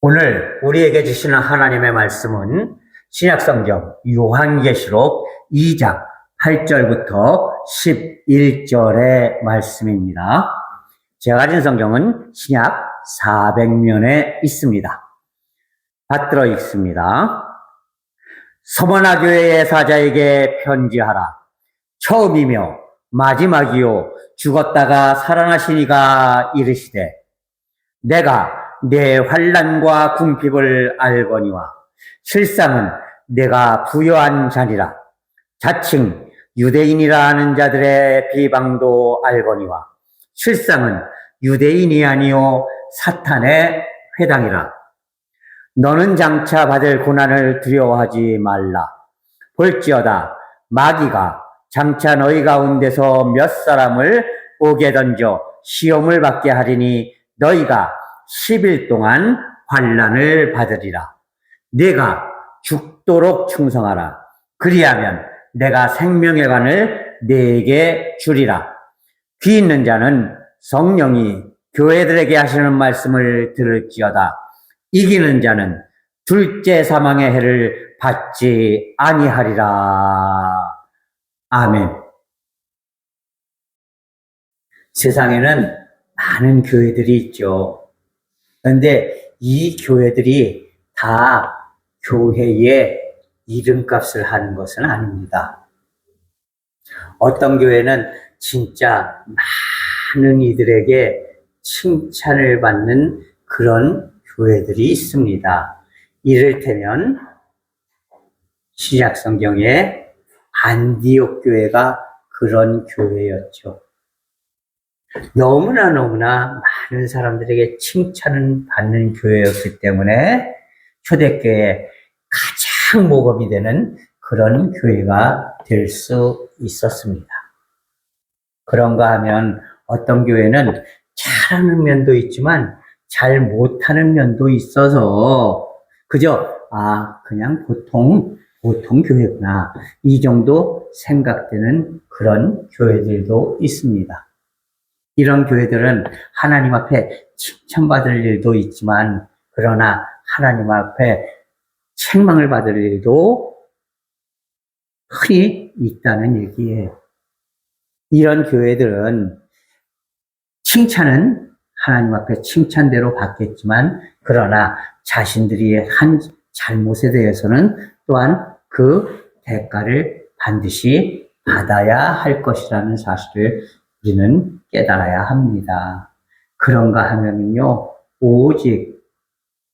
오늘 우리에게 주시는 하나님의 말씀은 신약성경 요한계시록 2장 8절부터 11절의 말씀입니다. 제가 가진 성경은 신약 400면에 있습니다. 받들어 읽습니다. 서머나 교회의 사자에게 편지하라. 처음이며 마지막이요 죽었다가 살아나시니가 이르시되 내가 내 환난과 궁핍을 알거니와 실상은 내가 부요한 자니라. 자칭 유대인이라 하는 자들의 비방도 알거니와 실상은 유대인이 아니요 사탄의 회당이라. 너는 장차 받을 고난을 두려워하지 말라. 볼지어다 마귀가 장차 너희 가운데서 몇 사람을 옥에 던져 시험을 받게 하리니 너희가 10일 동안 환난을 받으리라. 네가 죽도록 충성하라. 그리하면 내가 생명의 관을 네게 주리라. 귀 있는 자는 성령이 교회들에게 하시는 말씀을 들을지어다. 이기는 자는 둘째 사망의 해를 받지 아니하리라. 아멘. 세상에는 많은 교회들이 있죠. 그런데 이 교회들이 다 교회의 이름값을 하는 것은 아닙니다. 어떤 교회는 진짜 많은 이들에게 칭찬을 받는 그런 교회들이 있습니다. 이를테면 신약성경의 안디옥 교회가 그런 교회였죠. 너무나 많은 사람들에게 칭찬을 받는 교회였기 때문에 초대교회에 가장 모범이 되는 그런 교회가 될 수 있었습니다. 그런가 하면 어떤 교회는 잘하는 면도 있지만 잘 못하는 면도 있어서 그저 그냥 보통 교회구나 이 정도 생각되는 그런 교회들도 있습니다. 이런 교회들은 하나님 앞에 칭찬받을 일도 있지만 그러나 하나님 앞에 책망을 받을 일도 흔히 있다는 얘기예요. 이런 교회들은 칭찬은 하나님 앞에 칭찬대로 받겠지만 그러나 자신들이 한 잘못에 대해서는 또한 그 대가를 반드시 받아야 할 것이라는 사실을 우리는 깨달아야 합니다. 그런가 하면요, 오직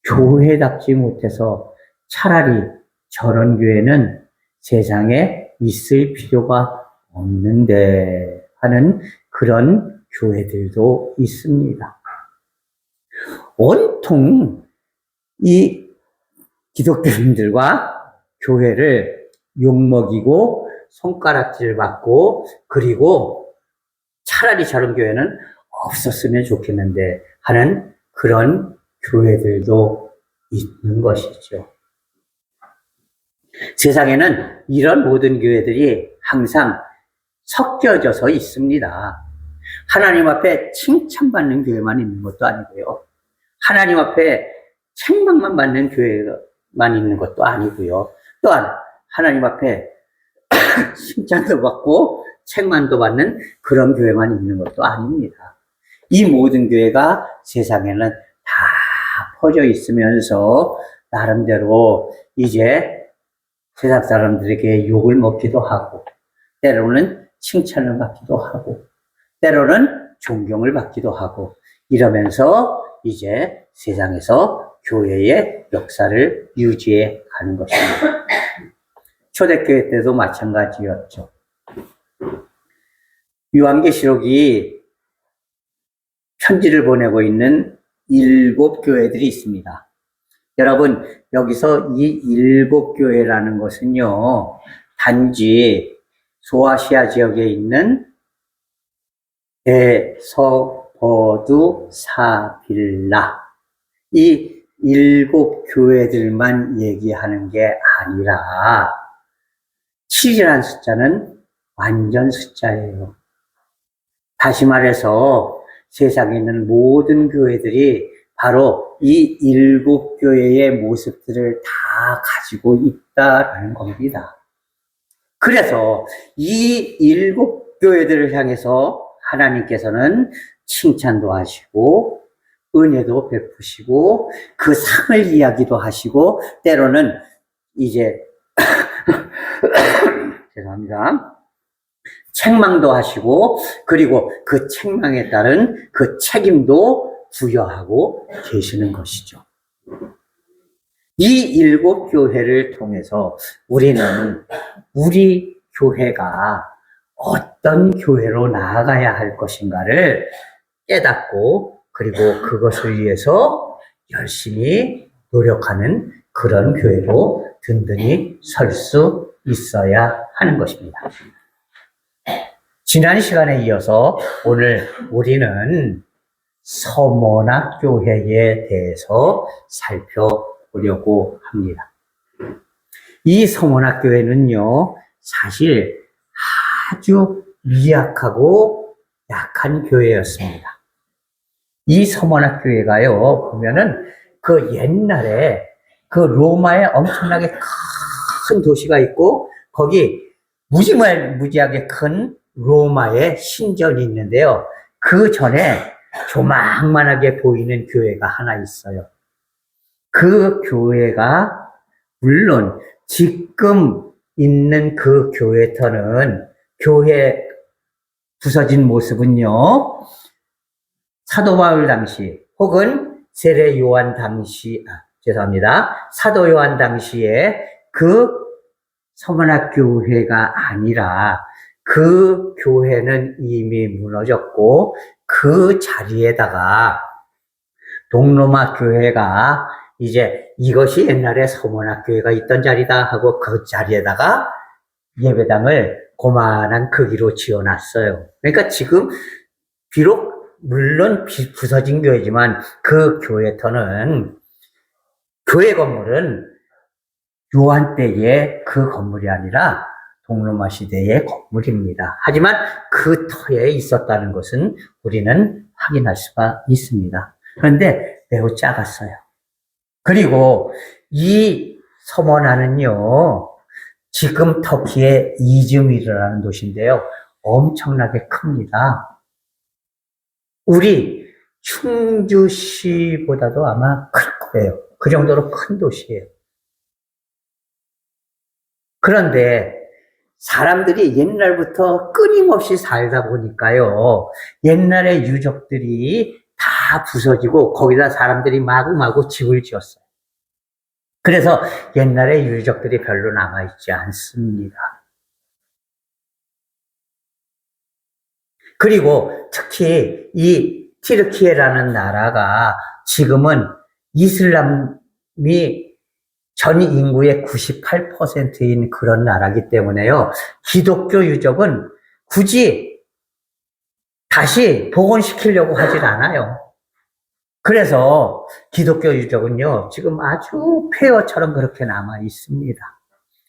교회답지 못해서 차라리 저런 교회는 세상에 있을 필요가 없는데 하는 그런 교회들도 있습니다. 온통 이 기독교인들과 교회를 욕먹이고 손가락질 받고 그리고 차라리 저런 교회는 없었으면 좋겠는데 하는 그런 교회들도 있는 것이죠. 세상에는 이런 모든 교회들이 항상 섞여져서 있습니다. 하나님 앞에 칭찬받는 교회만 있는 것도 아니고요. 하나님 앞에 책망만 받는 교회만 있는 것도 아니고요. 또한 하나님 앞에 칭찬도 받고 책망도 받는 그런 교회만 있는 것도 아닙니다. 이 모든 교회가 세상에는 다 퍼져 있으면서 나름대로 이제 세상 사람들에게 욕을 먹기도 하고 때로는 칭찬을 받기도 하고 때로는 존경을 받기도 하고 이러면서 이제 세상에서 교회의 역사를 유지해 가는 것입니다. 초대교회 때도 마찬가지였죠. 요한계시록이 편지를 보내고 있는 7 교회들이 있습니다. 여러분, 여기서 이 7 교회라는 것은요, 단지 소아시아 지역에 있는 대서버두사빌라 이 7 교회들만 얘기하는 게 아니라 7이라는 숫자는 완전 숫자예요. 다시 말해서 세상에 있는 모든 교회들이 바로 이 일곱 교회의 모습들을 다 가지고 있다라는 겁니다. 그래서 이 일곱 교회들을 향해서 하나님께서는 칭찬도 하시고 은혜도 베푸시고 그 상을 이야기도 하시고 때로는 이제 죄송합니다. 책망도 하시고 그리고 그 책망에 따른 그 책임도 부여하고 계시는 것이죠. 이 일곱 교회를 통해서 우리는 우리 교회가 어떤 교회로 나아가야 할 것인가를 깨닫고 그리고 그것을 위해서 열심히 노력하는 그런 교회로 든든히 설 수 있어야 하는 것입니다. 지난 시간에 이어서 오늘 우리는 서머나 교회에 대해서 살펴보려고 합니다. 이 서머나 교회는요, 사실 아주 미약하고 약한 교회였습니다. 이 서머나 교회가요, 보면은 그 옛날에 그 로마에 엄청나게 큰 도시가 있고 거기 무지하게 큰 로마의 신전이 있는데요. 그 전에 조망만하게 보이는 교회가 하나 있어요. 그 교회가 물론 지금 있는 그 교회터는 교회 부서진 모습은요. 사도 바울 당시 혹은 세례 요한 당시 사도 요한 당시에 그 서머나 교회가 아니라 그 교회는 이미 무너졌고 그 자리에다가 동로마 교회가 이제 이것이 옛날에 서머나 교회가 있던 자리다 하고 그 자리에다가 예배당을 고만한 크기로 지어놨어요. 그러니까 지금 비록 물론 부서진 교회지만 그 교회터는 교회 건물은 요한 때의 그 건물이 아니라 동로마 시대의 건물입니다. 하지만 그 터에 있었다는 것은 우리는 확인할 수가 있습니다. 그런데 매우 작았어요. 그리고 이 서머나는요, 지금 터키의 이즈미르라는 도시인데요, 엄청나게 큽니다. 우리 충주시보다도 아마 클 거예요. 그 정도로 큰 도시예요. 그런데 사람들이 옛날부터 끊임없이 살다 보니까요, 옛날의 유적들이 다 부서지고 거기다 사람들이 마구마구 집을 지었어요. 그래서 옛날의 유적들이 별로 남아있지 않습니다. 그리고 특히 이 티르키예라는 나라가 지금은 이슬람이 전 인구의 98%인 그런 나라이기 때문에요. 기독교 유적은 굳이 다시 복원시키려고 하질 않아요. 그래서 기독교 유적은요, 지금 아주 폐허처럼 그렇게 남아 있습니다.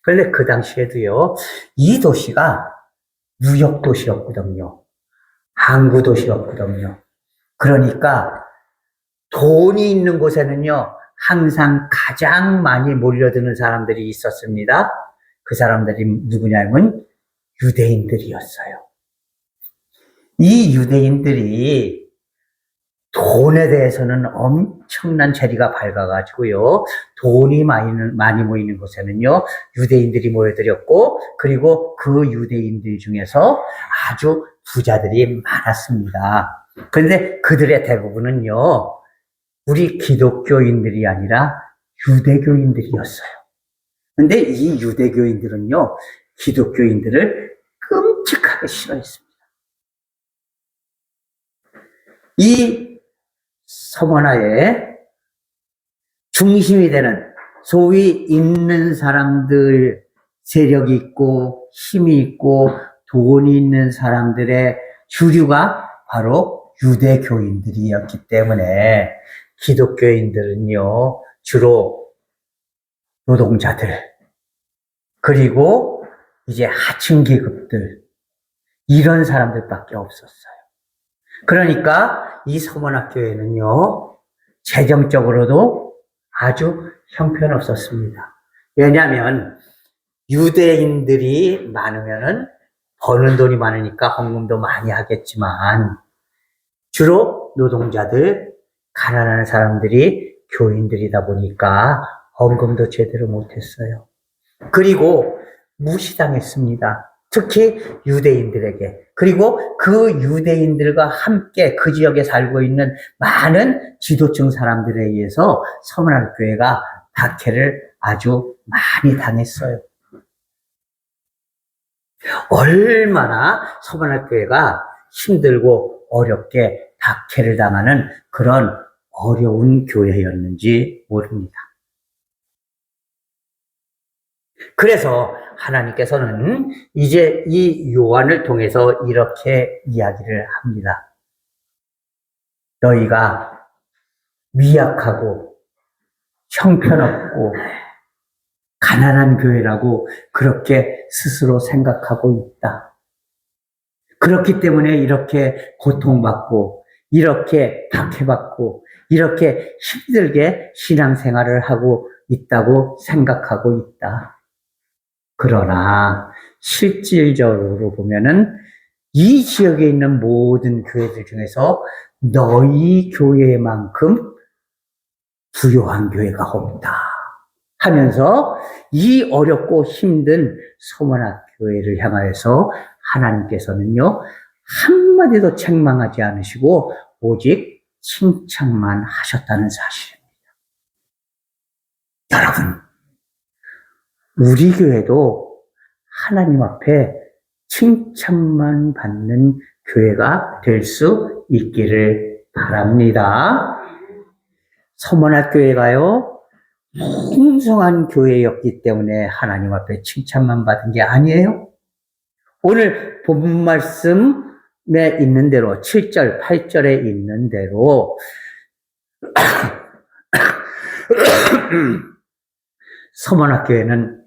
그런데 그 당시에도요, 이 도시가 무역 도시였거든요. 항구 도시였거든요. 그러니까 돈이 있는 곳에는요, 항상 가장 많이 몰려드는 사람들이 있었습니다. 그 사람들이 누구냐면 유대인들이었어요. 이 유대인들이 돈에 대해서는 엄청난 재리가 밝아가지고요. 돈이 많이 모이는 곳에는요, 유대인들이 모여들었고, 그리고 그 유대인들 중에서 아주 부자들이 많았습니다. 그런데 그들의 대부분은요, 우리 기독교인들이 아니라 유대교인들이었어요. 근데 이 유대교인들은요, 기독교인들을 끔찍하게 싫어했습니다. 이 서머나의 중심이 되는 소위 있는 사람들, 세력이 있고 힘이 있고 돈이 있는 사람들의 주류가 바로 유대교인들이었기 때문에 기독교인들은요, 주로 노동자들, 그리고 이제 하층 계급들, 이런 사람들밖에 없었어요. 그러니까 이 서머나 교회는요, 재정적으로도 아주 형편없었습니다. 왜냐하면 유대인들이 많으면은 버는 돈이 많으니까 헌금도 많이 하겠지만 주로 노동자들, 가난한 사람들이 교인들이다 보니까 헌금도 제대로 못했어요. 그리고 무시당했습니다. 특히 유대인들에게. 그리고 그 유대인들과 함께 그 지역에 살고 있는 많은 지도층 사람들에 의해서 서문학교회가 박해를 아주 많이 당했어요. 얼마나 서문학교회가 힘들고 어렵게 박해를 당하는 그런 어려운 교회였는지 모릅니다. 그래서 하나님께서는 이제 이 요한을 통해서 이렇게 이야기를 합니다. 너희가 미약하고 형편없고 가난한 교회라고 그렇게 스스로 생각하고 있다. 그렇기 때문에 이렇게 고통받고 이렇게 박해받고 이렇게 힘들게 신앙생활을 하고 있다고 생각하고 있다. 그러나 실질적으로 보면은 이 지역에 있는 모든 교회들 중에서 너희 교회만큼 부요한 교회가 없다 하면서 이 어렵고 힘든 서문학교회를 향하여서 하나님께서는요 한마디도 책망하지 않으시고 오직 칭찬만 하셨다는 사실입니다. 여러분, 우리 교회도 하나님 앞에 칭찬만 받는 교회가 될 수 있기를 바랍니다. 서문학교회가요 풍성한 교회였기 때문에 하나님 앞에 칭찬만 받은 게 아니에요. 오늘 본 말씀에 있는 대로 7절, 8절에 있는 대로 서문학교회는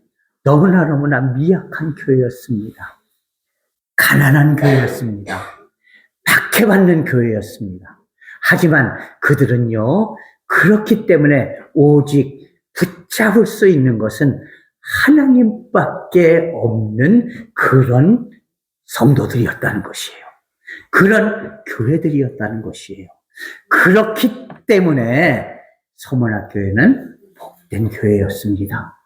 너무나 미약한 교회였습니다. 가난한 교회였습니다. 박해받는 교회였습니다. 하지만 그들은요, 그렇기 때문에 오직 붙잡을 수 있는 것은 하나님밖에 없는 그런 성도들이었다는 것이에요. 그런 교회들이었다는 것이에요. 그렇기 때문에 서문학교회는 복된 교회였습니다.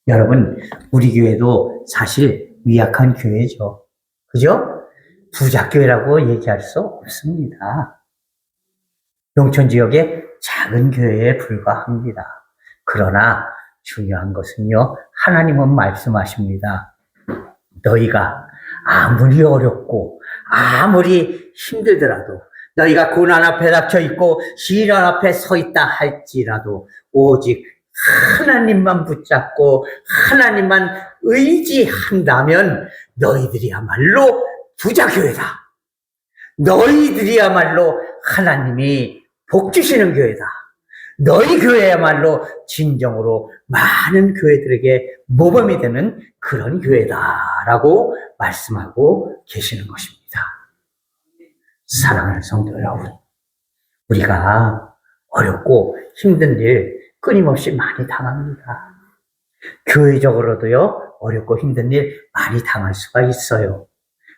여러분, 우리 교회도 사실 미약한 교회죠. 그죠? 부작교회라고 얘기할 수 없습니다. 농촌 지역의 작은 교회에 불과합니다. 그러나 중요한 것은요, 하나님은 말씀하십니다. 너희가 아무리 어렵고 아무리 힘들더라도 너희가 고난 앞에 닥쳐 있고 시련 앞에 서 있다 할지라도 오직 하나님만 붙잡고 하나님만 의지한다면 너희들이야말로 부자교회다. 너희들이야말로 하나님이 복 주시는 교회다. 너희 교회야말로 진정으로 많은 교회들에게 모범이 되는 그런 교회다라고 말씀하고 계시는 것입니다. 사랑하는 성도 여러분, 우리가 어렵고 힘든 일 끊임없이 많이 당합니다. 교회적으로도요, 어렵고 힘든 일 많이 당할 수가 있어요.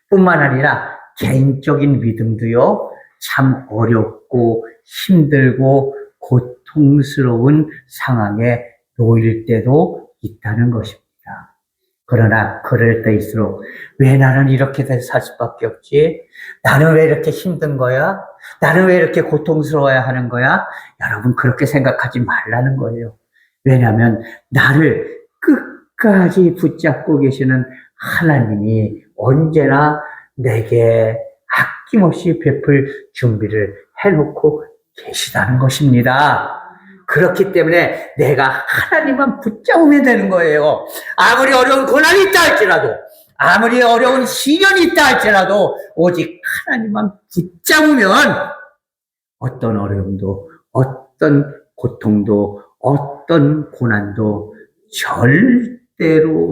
뿐만 아니라 개인적인 믿음도요, 참 어렵고 힘들고 고통스러운 상황에 놓일 때도 있다는 것입니다. 그러나 그럴 때일수록 왜 나는 이렇게 살 수밖에 없지? 나는 왜 이렇게 힘든 거야? 나는 왜 이렇게 고통스러워야 하는 거야? 여러분, 그렇게 생각하지 말라는 거예요. 왜냐하면 나를 끝까지 붙잡고 계시는 하나님이 언제나 내게 아낌없이 베풀 준비를 해놓고 계시다는 것입니다. 그렇기 때문에 내가 하나님만 붙잡으면 되는 거예요. 아무리 어려운 고난이 있다 할지라도, 아무리 어려운 시련이 있다 할지라도 오직 하나님만 붙잡으면 어떤 어려움도, 어떤 고통도, 어떤 고난도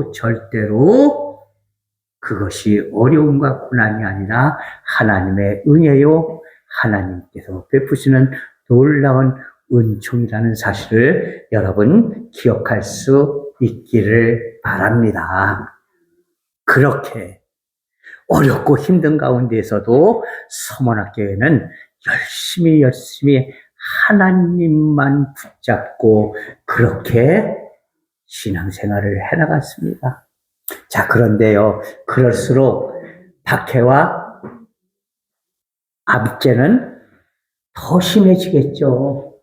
절대로 그것이 어려움과 고난이 아니라 하나님의 은혜요, 하나님께서 베푸시는 놀라운 은총이라는 사실을 여러분 기억할 수 있기를 바랍니다. 그렇게 어렵고 힘든 가운데에서도 서문학교회는 열심히 하나님만 붙잡고 그렇게 신앙생활을 해나갔습니다. 자, 그런데요, 그럴수록 박해와 압제는 더 심해지겠죠.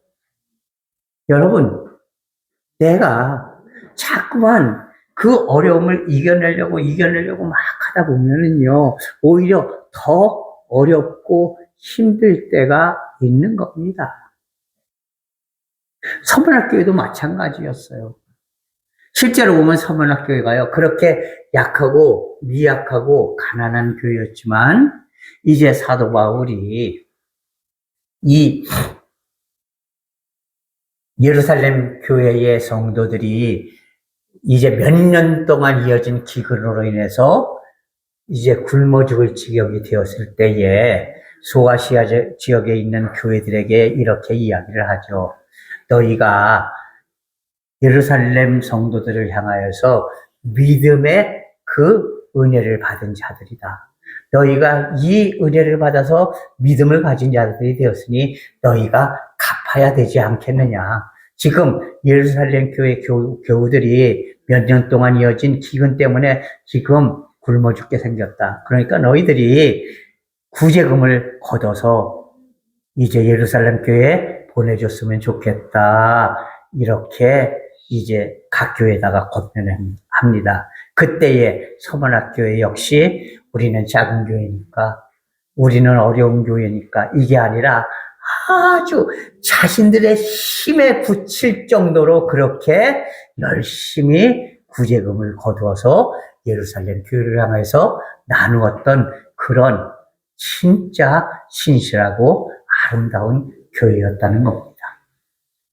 여러분, 내가 자꾸만 그 어려움을 이겨내려고 막 하다 보면은요, 오히려 더 어렵고 힘들 때가 있는 겁니다. 서문학교회도 마찬가지였어요. 실제로 보면 서문학교회가요, 그렇게 약하고 미약하고 가난한 교회였지만, 이제 사도 바울이 이 예루살렘 교회의 성도들이 이제 몇 년 동안 이어진 기근으로 인해서 이제 굶어 죽을 지경이 되었을 때에 소아시아 지역에 있는 교회들에게 이렇게 이야기를 하죠. 너희가 예루살렘 성도들을 향하여서 믿음의 그 은혜를 받은 자들이다. 너희가 이 은혜를 받아서 믿음을 가진 자들이 되었으니 너희가 갚아야 되지 않겠느냐. 지금 예루살렘 교회 교우들이 몇 년 동안 이어진 기근 때문에 지금 굶어 죽게 생겼다. 그러니까 너희들이 구제금을 걷어서 이제 예루살렘 교회에 보내줬으면 좋겠다. 이렇게 이제 각 교회에다가 권면합니다. 그때의 서문학교회 역시 우리는 작은 교회니까, 우리는 어려운 교회니까 이게 아니라 아주 자신들의 힘에 붙일 정도로 그렇게 열심히 구제금을 거두어서 예루살렘 교회를 향해서 나누었던 그런 진짜 신실하고 아름다운 교회였다는 겁니다.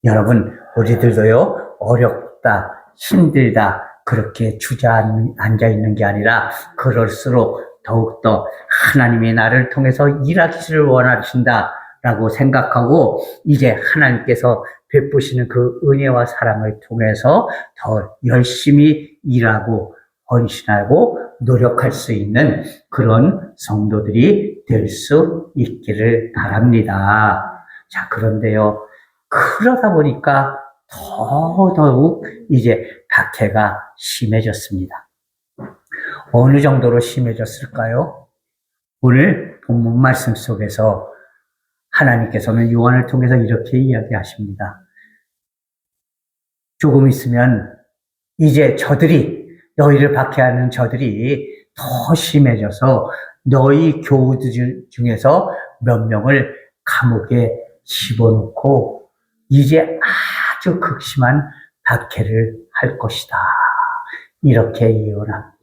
여러분, 우리들도요, 어렵다, 힘들다, 그렇게 주저앉아 있는 게 아니라, 그럴수록 더욱더 하나님이 나를 통해서 일하기를 원하신다라고 생각하고, 이제 하나님께서 베푸시는 그 은혜와 사랑을 통해서 더 열심히 일하고, 헌신하고, 노력할 수 있는 그런 성도들이 될 수 있기를 바랍니다. 자, 그런데요, 그러다 보니까 더더욱 이제 박해가 심해졌습니다. 어느 정도로 심해졌을까요? 오늘 본문 말씀 속에서 하나님께서는 요한을 통해서 이렇게 이야기하십니다. 조금 있으면 이제 너희를 박해하는 저들이 더 심해져서 너희 교우들 중에서 몇 명을 감옥에 집어넣고 이제 아주 극심한 박해를 할 것이다. 이렇게 예언합니다.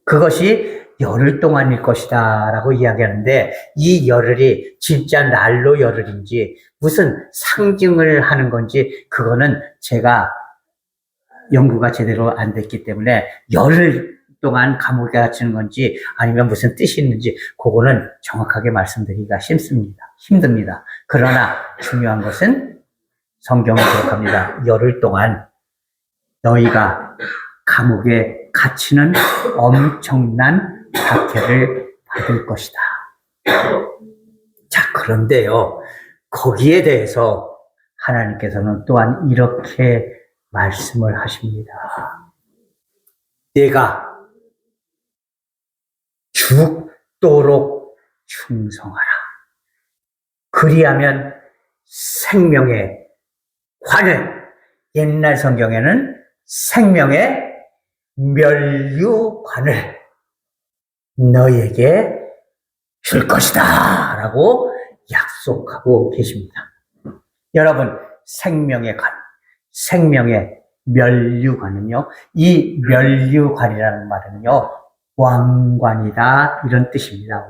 그것이 열흘 동안일 것이다 라고 이야기하는데, 이 열흘이 진짜 날로 열흘인지 무슨 상징을 하는 건지 그거는 제가 연구가 제대로 안 됐기 때문에 열흘 동안 감옥에 갇히는 건지 아니면 무슨 뜻이 있는지 그거는 정확하게 말씀드리기가 힘듭니다. 그러나 중요한 것은 성경이 기록합니다. 열흘 동안 너희가 감옥에 갇히는 엄청난 박해를 받을 것이다. 자, 그런데요, 거기에 대해서 하나님께서는 또한 이렇게 말씀을 하십니다. 내가 죽도록 충성하라. 그리하면 생명의 관을, 옛날 성경에는 생명의 면류관을 너희에게 줄 것이다 라고 약속하고 계십니다. 여러분, 생명의 관, 생명의 면류관은요, 이 면류관이라는 말은요, 왕관이다 이런 뜻입니다.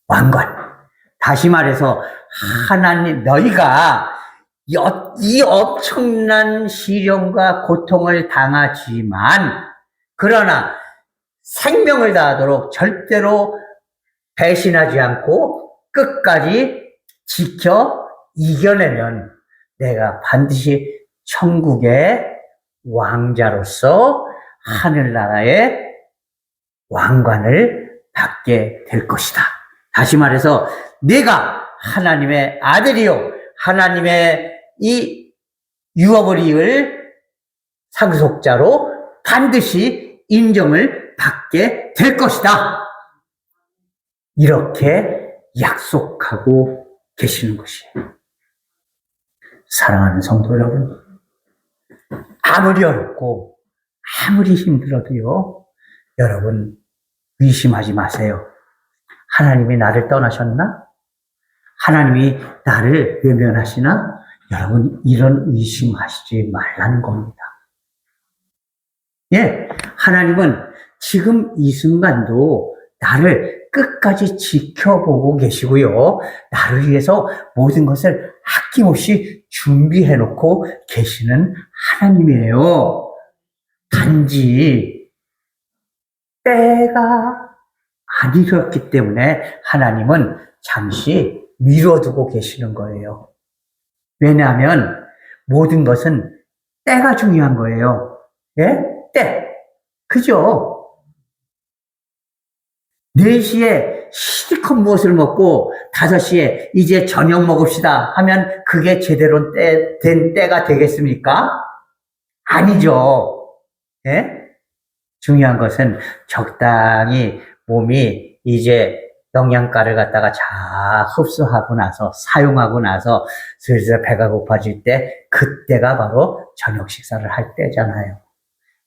왕관. 다시 말해서 하나님, 너희가 이 엄청난 시련과 고통을 당하지만 그러나 생명을 다하도록 절대로 배신하지 않고 끝까지 지켜 이겨내면 내가 반드시 천국의 왕자로서 하늘나라의 왕관을 받게 될 것이다. 다시 말해서 내가 하나님의 아들이요 하나님의 이 유업을 이을 상속자로 반드시 인정을 받게 될 것이다. 이렇게 약속하고 계시는 것이에요. 사랑하는 성도 여러분, 아무리 어렵고 아무리 힘들어도요, 여러분 의심하지 마세요. 하나님이 나를 떠나셨나? 하나님이 나를 외면하시나? 여러분 이런 의심하시지 말라는 겁니다. 예, 하나님은 지금 이 순간도 나를 끝까지 지켜보고 계시고요. 나를 위해서 모든 것을 아낌없이 준비해 놓고 계시는 하나님이에요. 단지 때가 아니었기 때문에 하나님은 잠시 미뤄두고 계시는 거예요. 왜냐하면 모든 것은 때가 중요한 거예요. 예? 때. 그죠? 4시에 실컷 무엇을 먹고 5시에 이제 저녁 먹읍시다 하면 그게 제대로 된 때가 되겠습니까? 아니죠. 예? 중요한 것은 적당히 몸이 이제 영양가를 갖다가 잘 흡수하고 나서 사용하고 나서 슬슬 배가 고파질 때 그때가 바로 저녁 식사를 할 때잖아요.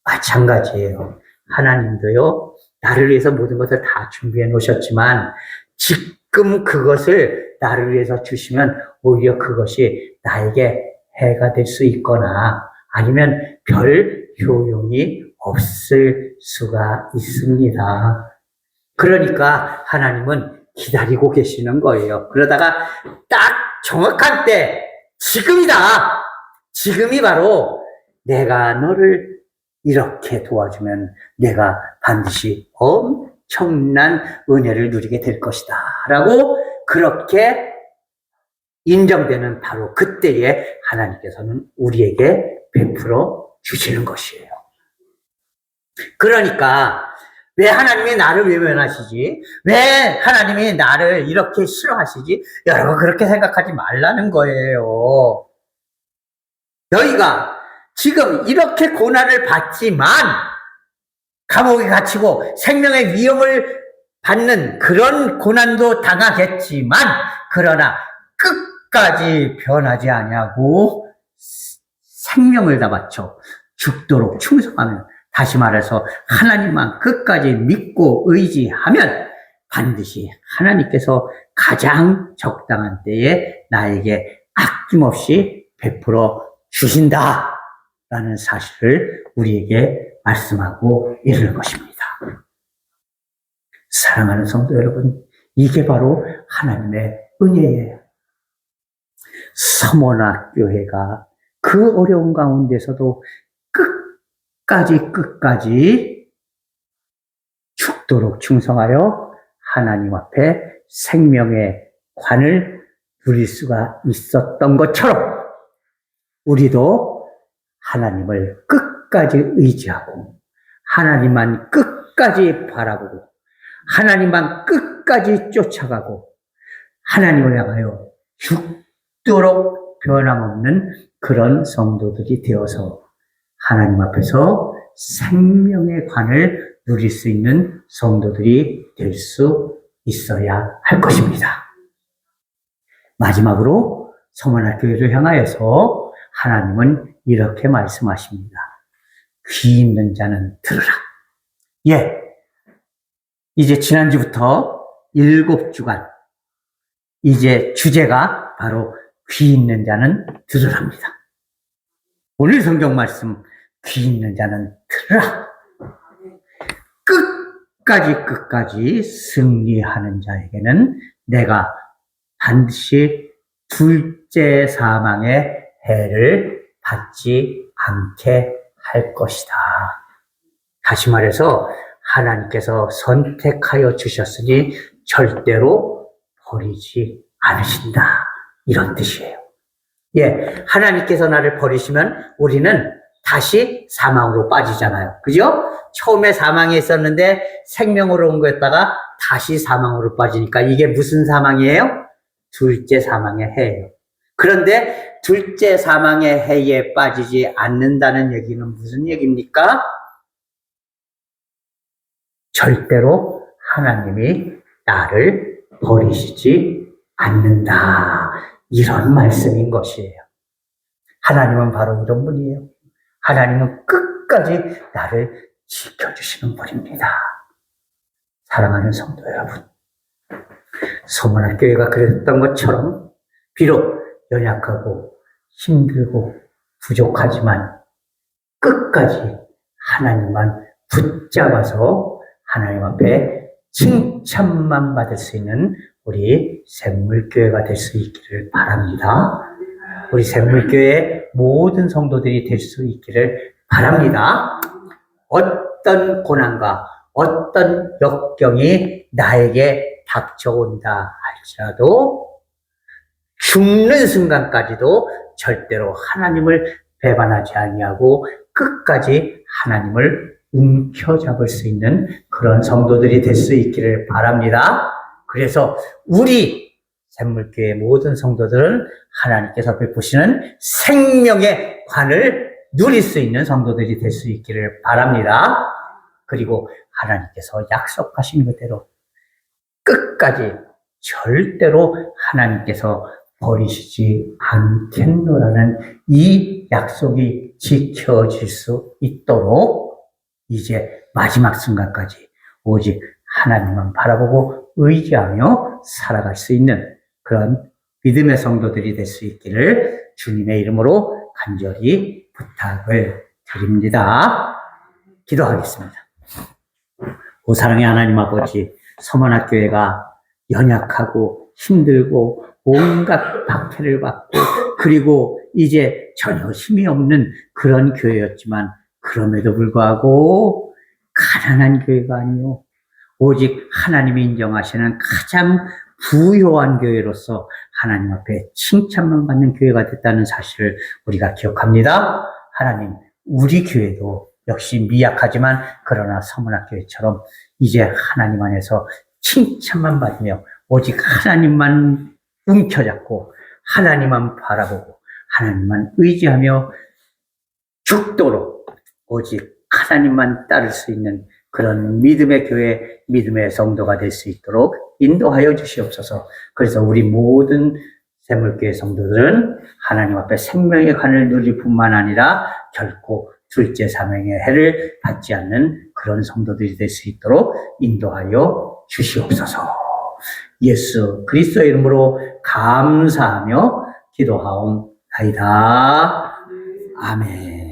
마찬가지예요. 하나님도요, 나를 위해서 모든 것을 다 준비해 놓으셨지만 지금 그것을 나를 위해서 주시면 오히려 그것이 나에게 해가 될 수 있거나 아니면 별 효용이 없을 수가 있습니다. 그러니까 하나님은 기다리고 계시는 거예요. 그러다가 딱 정확한 때, 지금이다! 지금이 바로 내가 너를 이렇게 도와주면 내가 반드시 엄청난 은혜를 누리게 될 것이다. 라고 그렇게 인정되는 바로 그때에 하나님께서는 우리에게 베풀어 주시는 것이에요. 그러니까 왜 하나님이 나를 외면하시지? 왜 하나님이 나를 이렇게 싫어하시지? 여러분 그렇게 생각하지 말라는 거예요. 너희가 지금 이렇게 고난을 받지만 감옥에 갇히고 생명의 위험을 받는 그런 고난도 당하겠지만 그러나 끝까지 변하지 아니하고 생명을 다 바쳐 죽도록 충성하면, 다시 말해서 하나님만 끝까지 믿고 의지하면 반드시 하나님께서 가장 적당한 때에 나에게 아낌없이 베풀어 주신다라는 사실을 우리에게 말씀하고 이르는 것입니다. 사랑하는 성도 여러분, 이게 바로 하나님의 은혜예요. 서머나교회가 그 어려운 가운데서도 끝까지 죽도록 충성하여 하나님 앞에 생명의 관을 누릴 수가 있었던 것처럼 우리도 하나님을 끝까지 의지하고 하나님만 끝까지 바라보고 하나님만 끝까지 쫓아가고 하나님을 향하여 죽도록 변함없는 그런 성도들이 되어서 하나님 앞에서 생명의 관을 누릴 수 있는 성도들이 될 수 있어야 할 것입니다. 마지막으로 서머나 교회를 향하여서 하나님은 이렇게 말씀하십니다. 귀 있는 자는 들으라. 예, 이제 지난주부터 7주간 이제 주제가 바로 귀 있는 자는 들으랍니다. 오늘 성경 말씀, 귀 있는 자는 들으라. 끝까지 승리하는 자에게는 내가 반드시 둘째 사망의 해를 받지 않게 할 것이다. 다시 말해서 하나님께서 선택하여 주셨으니 절대로 버리지 않으신다. 이런 뜻이에요. 예, 하나님께서 나를 버리시면 우리는 다시 사망으로 빠지잖아요. 그죠? 처음에 사망에 있었는데 생명으로 온 거였다가 다시 사망으로 빠지니까 이게 무슨 사망이에요? 둘째 사망의 해예요. 그런데 둘째 사망의 해에 빠지지 않는다는 얘기는 무슨 얘기입니까? 절대로 하나님이 나를 버리시지 않는다. 이런 말씀인 것이에요. 하나님은 바로 이런 분이에요. 하나님은 끝까지 나를 지켜주시는 분입니다. 사랑하는 성도 여러분, 소문학교회가 그랬던 것처럼 비록 연약하고 힘들고 부족하지만 끝까지 하나님만 붙잡아서 하나님 앞에 칭찬만 받을 수 있는 우리 샘물교회가 될 수 있기를 바랍니다. 우리 샘물교회 모든 성도들이 될 수 있기를 바랍니다. 어떤 고난과 어떤 역경이 나에게 닥쳐온다 할지라도 죽는 순간까지도 절대로 하나님을 배반하지 아니하고 끝까지 하나님을 움켜잡을 수 있는 그런 성도들이 될 수 있기를 바랍니다. 그래서 우리 샘물교회 모든 성도들은 하나님께서 베푸시는 생명의 관을 누릴 수 있는 성도들이 될 수 있기를 바랍니다. 그리고 하나님께서 약속하신 그대로 끝까지 절대로 하나님께서 버리시지 않겠노라는 이 약속이 지켜질 수 있도록 이제 마지막 순간까지 오직 하나님만 바라보고 의지하며 살아갈 수 있는 그런 믿음의 성도들이 될 수 있기를 주님의 이름으로 간절히 부탁을 드립니다. 기도하겠습니다. 오 사랑의 하나님 아버지, 서문학교회가 연약하고 힘들고 온갖 박해를 받고 그리고 이제 전혀 힘이 없는 그런 교회였지만 그럼에도 불구하고 가난한 교회가 아니요 오직 하나님이 인정하시는 가장 부요한 교회로서 하나님 앞에 칭찬만 받는 교회가 됐다는 사실을 우리가 기억합니다. 하나님, 우리 교회도 역시 미약하지만 그러나 서문학교회처럼 이제 하나님 안에서 칭찬만 받으며 오직 하나님만 움켜잡고 하나님만 바라보고 하나님만 의지하며 죽도록 오직 하나님만 따를 수 있는 그런 믿음의 교회, 믿음의 성도가 될 수 있도록 인도하여 주시옵소서. 그래서 우리 모든 샘물교회 성도들은 하나님 앞에 생명의 관을 누릴 뿐만 아니라 결코 둘째 사명의 해를 받지 않는 그런 성도들이 될 수 있도록 인도하여 주시옵소서. 예수 그리스도의 이름으로 감사하며 기도하옵나이다. 아멘.